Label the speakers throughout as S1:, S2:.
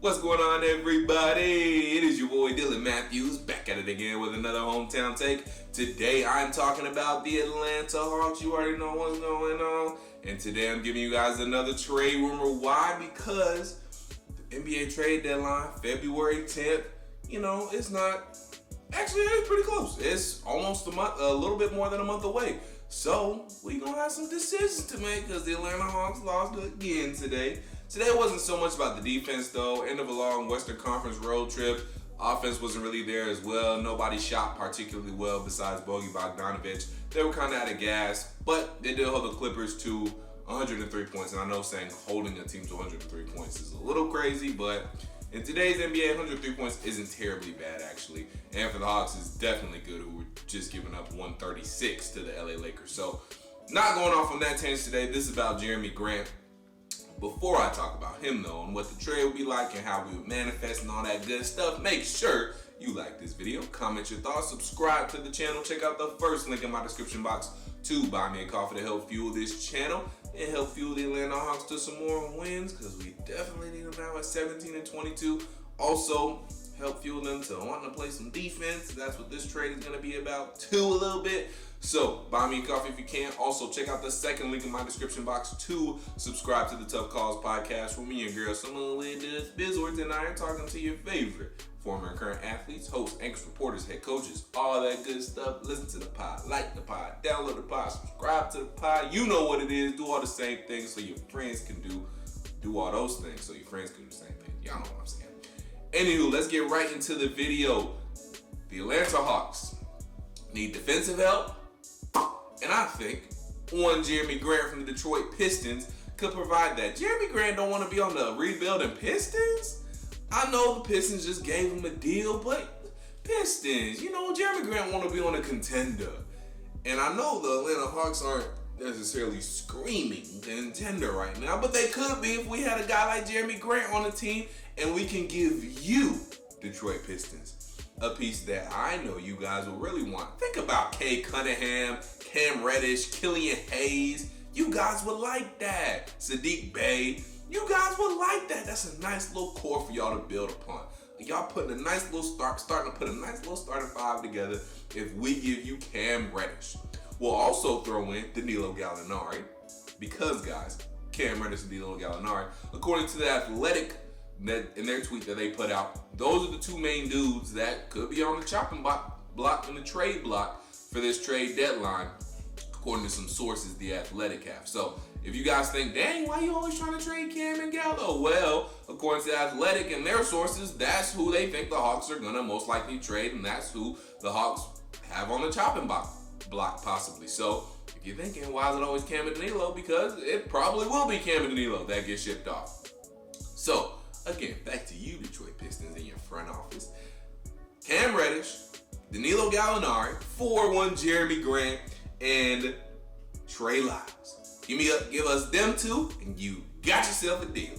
S1: What's going on, everybody? It is your boy Dylan Mathews back at it again with another hometown take. Today I'm talking about the Atlanta Hawks. You already know what's going on. And today I'm giving you guys another trade rumor. Why? Because the NBA trade deadline, February 10th, it's not, actually it's pretty close. It's almost a month, a little bit more than a month away. So we're going to have some decisions to make because the Atlanta Hawks lost again today. Today wasn't so much about the defense though. End of a long Western Conference road trip. Offense wasn't really there as well. Nobody shot particularly well besides Bogey Bogdanovic. They were kind of out of gas, but they did hold the Clippers to 103 points. And I know saying holding a team to 103 points is a little crazy, but in today's NBA, 103 points isn't terribly bad actually. And for the Hawks, it's definitely good who were just giving up 136 to the LA Lakers. So not going off on that tangent today. This is about Jerami Grant. Before I talk about him though, and what the trade would be like and how we would manifest and all that good stuff, make sure you like this video, comment your thoughts, subscribe to the channel, check out the first link in my description box to buy me a coffee to help fuel this channel and help fuel the Atlanta Hawks to some more wins, because we definitely need them now at 17-22. Also, help fuel them to wanting to play some defense. That's what this trade is going to be about too, a little bit. So, buy me a coffee if you can. Also, check out the second link in my description box to subscribe to the Tough Calls podcast where me and girl SymoneWithTheSports and I are talking to your favorite former and current athletes, hosts, anchors, reporters, head coaches, all that good stuff. Listen to the pod, like the pod, download the pod, subscribe to the pod. You know what it is. Do all the same things so your friends can do all those things so your friends can do the same thing. Y'all know what I'm saying. Anywho, let's get right into the video. The Atlanta Hawks need defensive help. And I think one Jerami Grant from the Detroit Pistons could provide that. Jerami Grant don't want to be on the rebuilding Pistons. I know the Pistons just gave him a deal, but Pistons, Jerami Grant want to be on a contender. And I know the Atlanta Hawks aren't necessarily screaming contender right now, but they could be if we had a guy like Jerami Grant on the team, and we can give you, Detroit Pistons, a piece that I know you guys will really want. Think about Cade Cunningham, Cam Reddish, Killian Hayes. You guys would like that. Sadiq Bey. You guys would like that. That's a nice little core for y'all to build upon. Y'all putting a nice little starting to put a nice little starting five together if we give you Cam Reddish. We'll also throw in Danilo Gallinari because, guys, Cam Reddish and Danilo Gallinari, according to the Athletic, in their tweet that they put out, those are the two main dudes that could be on the chopping block in the trade block for this trade deadline, according to some sources the Athletic have. So if you guys think, dang, why are you always trying to trade Cam and Gallo? Well, according to the Athletic and their sources, that's who they think the Hawks are going to most likely trade, and that's who the Hawks have on the chopping block possibly. So if you're thinking, why is it always Cam and Danilo? Because it probably will be Cam and Danilo that get shipped off. So again, back to you, Detroit Pistons, in your front office. Cam Reddish, Danilo Gallinari, 4-1 Jerami Grant, and Trey Lyles. Give us them two, and you got yourself a deal.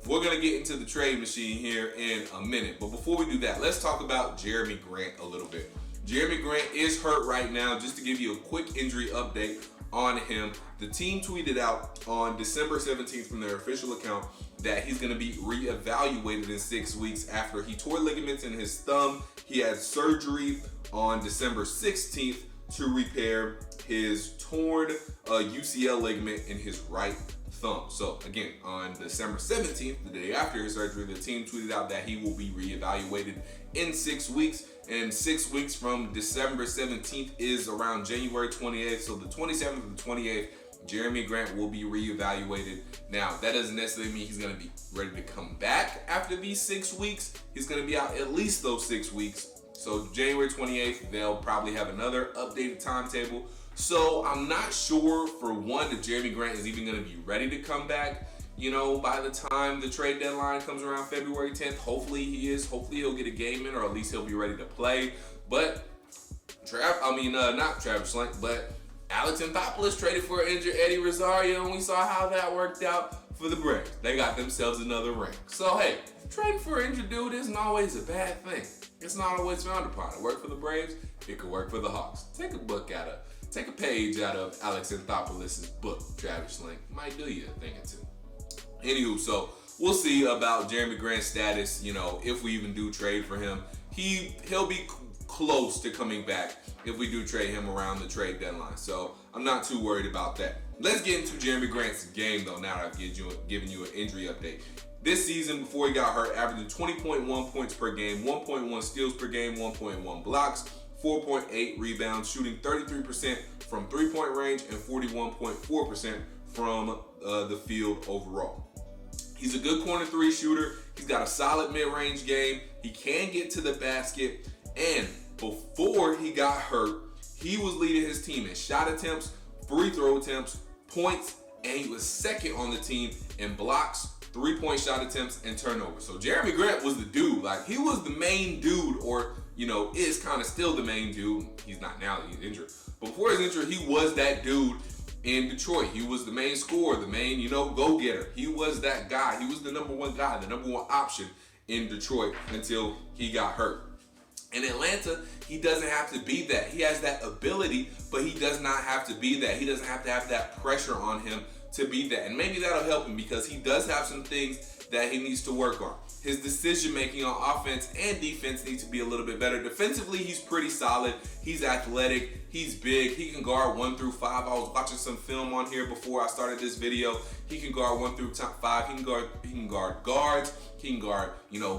S1: We're going to get into the trade machine here in a minute. But before we do that, let's talk about Jerami Grant a little bit. Jerami Grant is hurt right now. Just to give you a quick injury update on him, the team tweeted out on December 17th from their official account that he's going to be reevaluated in 6 weeks after he tore ligaments in his thumb. He had surgery on December 16th to repair his torn UCL ligament in his right thumb. So again, on December 17th, the day after his surgery, the team tweeted out that he will be reevaluated in 6 weeks. And 6 weeks from December 17th is around January 28th. So the 27th and the 28th, Jerami Grant will be reevaluated. Now, that doesn't necessarily mean he's going to be ready to come back after these 6 weeks. He's going to be out at least those 6 weeks. So January 28th, they'll probably have another updated timetable. So I'm not sure, for one, if Jerami Grant is even going to be ready to come back, by the time the trade deadline comes around February 10th. Hopefully he is. Hopefully he'll get a game in, or at least he'll be ready to play. But not Travis Schlenk, but Alex Anthopoulos traded for injured Eddie Rosario, and we saw how that worked out for the Braves. They got themselves another ring. So hey, trading for an injured dude isn't always a bad thing. It's not always frowned upon. It worked for the Braves. It could work for the Hawks. Take a page out of Alex Anthopoulos' book, Travis Schlenk. Might do you a thing or two. Anywho, so we'll see about Jerami Grant's status. If we even do trade for him, he'll be close to coming back if we do trade him around the trade deadline. So I'm not too worried about that. Let's get into Jerami Grant's game though. Now that I've given you an injury update. This season, before he got hurt, averaging 20.1 points per game, 1.1 steals per game, 1.1 blocks, 4.8 rebounds, shooting 33% from three-point range and 41.4% from the field overall. He's a good corner three shooter. He's got a solid mid-range game. He can get to the basket. And before he got hurt, he was leading his team in shot attempts, free throw attempts, points, and he was second on the team in blocks, three-point shot attempts, and turnovers. So Jerami Grant was the dude. Like, he was the main dude, or, is kind of still the main dude. He's not now that he's injured. But before his injury, he was that dude in Detroit. He was the main scorer, the main, go-getter. He was that guy. He was the number one guy, the number one option in Detroit until he got hurt. In Atlanta, he doesn't have to be that. He has that ability, but he does not have to be that. He doesn't have to have that pressure on him to be that. And maybe that'll help him because he does have some things that he needs to work on. His decision making on offense and defense needs to be a little bit better. Defensively, he's pretty solid. He's athletic. He's big. He can guard 1 through 5. I was watching some film on here before I started this video. He can guard 1 through 5. He can guard guards. He can guard,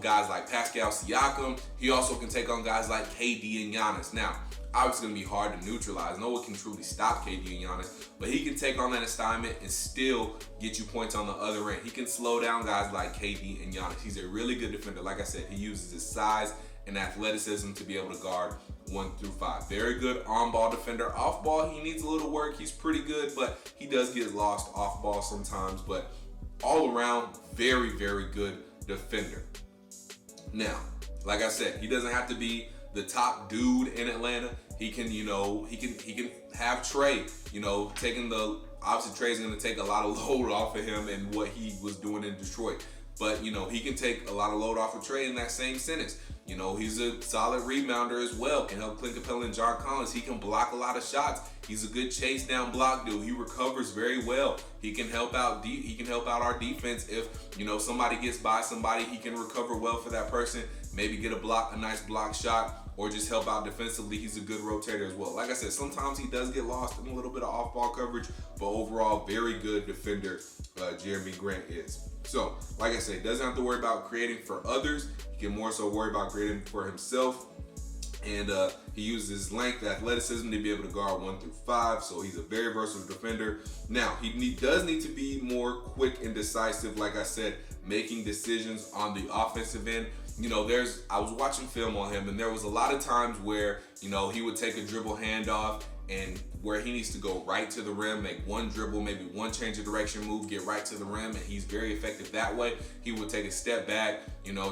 S1: guys like Pascal Siakam. He also can take on guys like KD and Giannis. Now, obviously going to be hard to neutralize. No one can truly stop KD and Giannis, but he can take on that assignment and still get you points on the other end. He can slow down guys like KD and Giannis. He's a really good defender. Like I said, he uses his size and athleticism to be able to guard 1 through 5. Very good on-ball defender. Off-ball, he needs a little work. He's pretty good, but he does get lost off-ball sometimes. But all around, very, very good defender. Now, like I said, he doesn't have to be the top dude in Atlanta. He can, he can have Trey, obviously Trey's going to take a lot of load off of him and what he was doing in Detroit. But, he can take a lot of load off of Trey in that same sentence. He's a solid rebounder as well. Can help Clint Capella and John Collins. He can block a lot of shots. He's a good chase down block dude. He recovers very well. He can help out. He can help out our defense if somebody gets by somebody. He can recover well for that person. Maybe get a nice block shot, or just help out defensively. He's a good rotator as well. Like I said, sometimes he does get lost in a little bit of off-ball coverage, but overall, very good defender. Jerami Grant is. So, like I said, doesn't have to worry about creating for others. He can more so worry about creating for himself. And he uses his length, athleticism to be able to guard 1 through 5. So he's a very versatile defender. Now, he does need to be more quick and decisive, like I said, making decisions on the offensive end. I was watching film on him, and there was a lot of times where, he would take a dribble handoff and where he needs to go right to the rim, make one dribble, maybe one change of direction move, get right to the rim, and he's very effective that way. He would take a step back,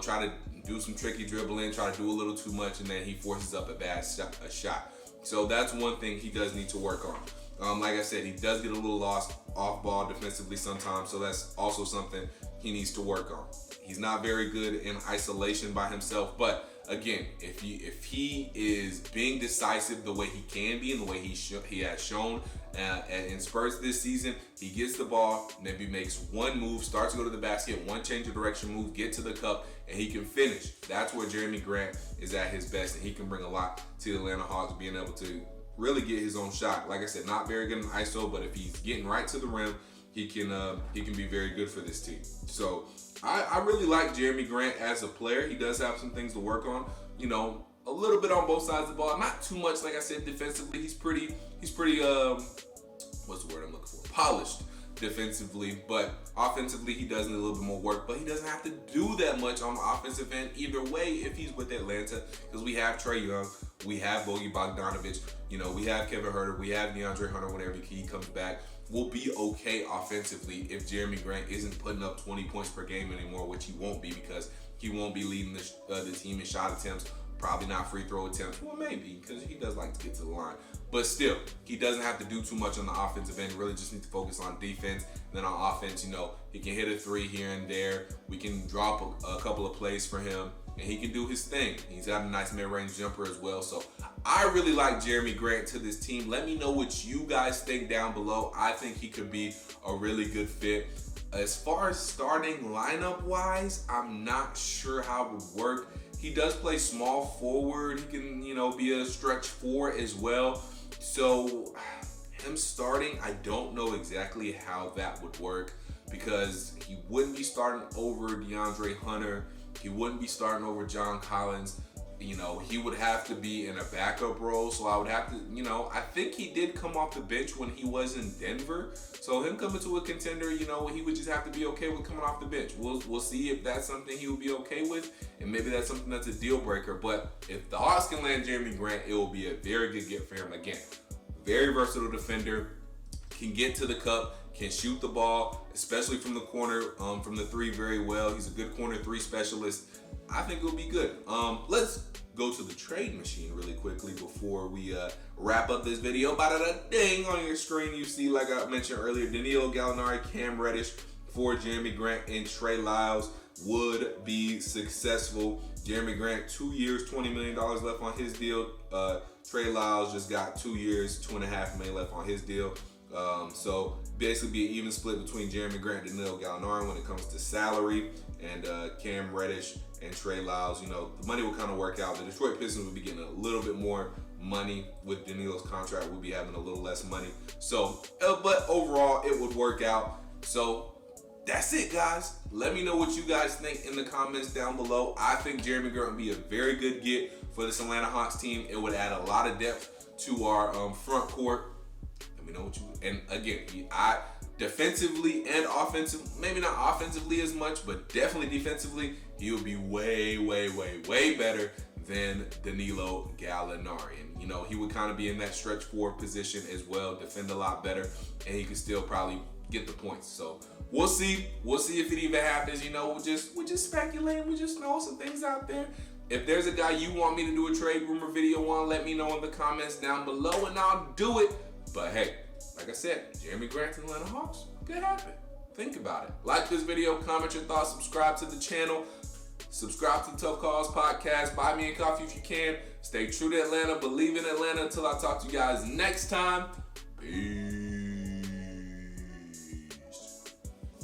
S1: try to do some tricky dribbling, try to do a little too much, and then he forces up a bad shot. So that's one thing he does need to work on. Like I said, he does get a little lost off ball defensively sometimes, so that's also something he needs to work on. He's not very good in isolation by himself, but again, if he is being decisive the way he can be and the way he has shown in spurts this season, he gets the ball, maybe makes one move, starts to go to the basket, one change of direction move, get to the cup, and he can finish. That's where Jerami Grant is at his best, and he can bring a lot to the Atlanta Hawks, being able to really get his own shot. Like I said, not very good in ISO, but if he's getting right to the rim, he can be very good for this team. So I really like Jerami Grant as a player. He does have some things to work on, a little bit on both sides of the ball. Not too much, like I said, defensively. He's pretty what's the word I'm looking for? Polished defensively, but offensively he does need a little bit more work, but he doesn't have to do that much on the offensive end either way if he's with Atlanta, because we have Trae Young, we have Bogey Bogdanovic, we have Kevin Huerter, we have DeAndre Hunter whenever he comes back. We'll be okay offensively if Jerami Grant isn't putting up 20 points per game anymore, which he won't be because he won't be leading the team in shot attempts, probably not free throw attempts. Well, maybe, because he does like to get to the line. But still, he doesn't have to do too much on the offensive end. Really just need to focus on defense. And then on offense, he can hit a three here and there. We can drop a couple of plays for him, and he can do his thing. He's got a nice mid-range jumper as well. So I really like Jerami Grant to this team. Let me know what you guys think down below. I think he could be a really good fit. As far as starting lineup wise, I'm not sure how it would work. He does play small forward. He can, be a stretch four as well. So him starting, I don't know exactly how that would work, because he wouldn't be starting over DeAndre Hunter. He wouldn't be starting over John Collins. He would have to be in a backup role. So I would have to, I think he did come off the bench when he was in Denver. So him coming to a contender, he would just have to be okay with coming off the bench. We'll see if that's something he would be okay with, and maybe that's something that's a deal breaker. But if the Hawks can land Jerami Grant, it will be a very good get for him. Again, very versatile defender, can get to the cup, can shoot the ball, especially from the corner, from the three very well. He's a good corner three specialist. I think it'll be good. Let's go to the trade machine really quickly before we wrap up this video. Ba-da-da-ding, on your screen you see, like I mentioned earlier, Danilo Gallinari, Cam Reddish for Jerami Grant, and Trey Lyles would be successful. Jerami Grant, 2 years, $20 million left on his deal. Trey Lyles just got 2 years, $2.5 million left on his deal. So basically be an even split between Jerami Grant and Danilo Gallinari when it comes to salary, and Cam Reddish and Trey Lyles. The money will kind of work out. The Detroit Pistons will be getting a little bit more money with Danilo's contract. We'll be having a little less money. So, but overall, it would work out. So that's it, guys. Let me know what you guys think in the comments down below. I think Jerami Grant would be a very good get for this Atlanta Hawks team. It would add a lot of depth to our front court. Let me know what you. And again, I defensively and offensive, maybe not offensively as much, but definitely defensively, he would be way, way, way, way better than Danilo Gallinari. And he would kind of be in that stretch forward position as well, defend a lot better, and he could still probably get the points. So we'll see. We'll see if it even happens. We're just speculating. We're just throwing some things out there. If there's a guy you want me to do a trade rumor video on, let me know in the comments down below, and I'll do it. But hey, like I said, Jerami Grant and Atlanta Hawks could happen. Think about it. Like this video, comment your thoughts, subscribe to the channel, subscribe to the Tough Calls Podcast, buy me a coffee if you can. Stay true to Atlanta, believe in Atlanta. Until I talk to you guys next time. Peace.